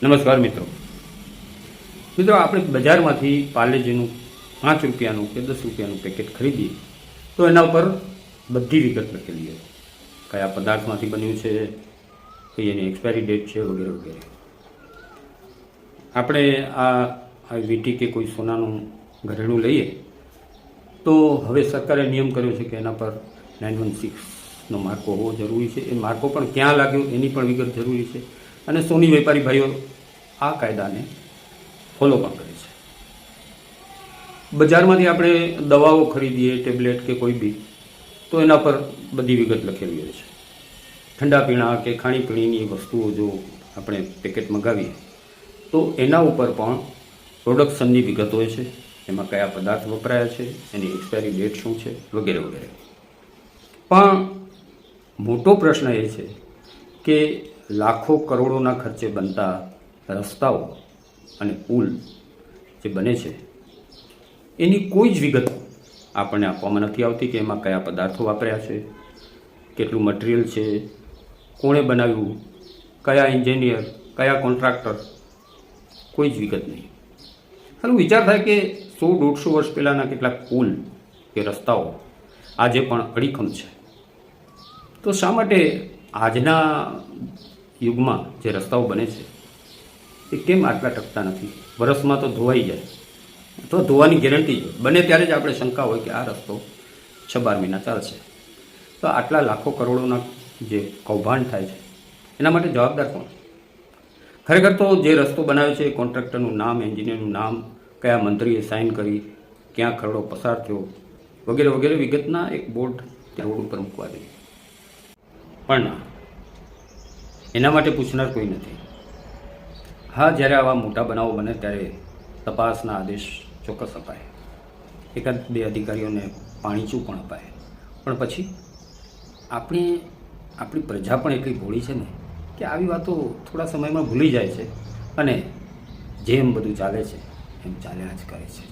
નમસ્કાર મિત્રો, આપણે બજારમાંથી પાર્લેજીનું 5 રૂપિયાનું કે 10 રૂપિયાનું પેકેટ ખરીદીએ તો એના ઉપર બધી વિગત લખેલી હોય, કયા પદાર્થમાંથી બન્યું છે, કઈ એની એક્સપાયરી ડેટ છે, વગેરે વગેરે. આપણે આ વીંટી કે કોઈ સોનાનું ઘરેણું લઈએ તો હવે સરકારે નિયમ કર્યો છે કે એના પર 916નો માર્કો હોવો જરૂરી છે. એ માર્કો પણ ક્યાં લાગ્યો એની પણ વિગત જરૂરી છે. અને સોની વેપારી ભાઈઓ આ કાયદાને ફોલો પણ કરે છે. બજારમાંથી આપણે દવાઓ ખરીદીએ, ટેબ્લેટ કે કોઈ બી, તો એના પર બધી વિગત લખેલી હોય છે. ઠંડા પીણા કે ખાણીપીણીની વસ્તુઓ જો આપણે પેકેટ મંગાવીએ તો એના ઉપર પણ પ્રોડક્શનની વિગત હોય છે, એમાં કયા પદાર્થ વપરાયા છે, એની એક્સપાયરી ડેટ શું છે, વગેરે વગેરે. પણ મોટો પ્રશ્ન એ છે કે લાખો કરોડોના ખર્ચે બનતા રસ્તાઓ અને પુલ જે બને છે એની કોઈ જ વિગત આપણને આપવામાં નથી આવતી કે એમાં કયા પદાર્થો વાપર્યા છે, કેટલું મટીરિયલ છે, કોણે બનાવ્યું, કયા એન્જિનિયર, કયા કોન્ટ્રાક્ટર, કોઈ જ વિગત નહીં. ખાલી વિચાર થાય કે 100-150 વર્ષ પહેલાંના કેટલાક પુલ કે રસ્તાઓ આજે પણ અડીખમ છે, તો શા માટે આજના યુગમાં જે રસ્તાઓ બને છે એ કેમ આટલા ટકતા નથી? વરસમાં તો ધોવાઈ જાય, તો ધોવાની ગેરંટી છે, બને ત્યારે જ આપણે શંકા હોય કે આ રસ્તો 6-12 મહિના ચાલશે. તો આટલા લાખો કરોડોના જે કૌભાંડ થાય છે એના માટે જવાબદાર કોણ? ખરેખર તો જે રસ્તો બનાવે છે એ કોન્ટ્રાક્ટરનું નામ, એન્જિનિયરનું નામ, કયા મંત્રીએ સાઇન કરી, ક્યાં ખરડો પસાર થયો, વગેરે વગેરે વિગતના એક બોર્ડ ત્યાં રોડ ઉપર મૂકવા દઈએ. પણ ના, એના માટે પૂછનાર કોઈ નથી. હા, જ્યારે આવા મોટા બનાવો બને ત્યારે તપાસના આદેશ ચોક્કસ અપાય, 1-2 અધિકારીઓને પાણીચું પણ અપાય, પણ પછી આપણી પ્રજા પણ એટલી ભોળી છે ને કે આવી વાતો થોડા સમયમાં ભૂલી જાય છે અને જેમ બધું ચાલે છે એમ ચાલ્યા જ કરે છે.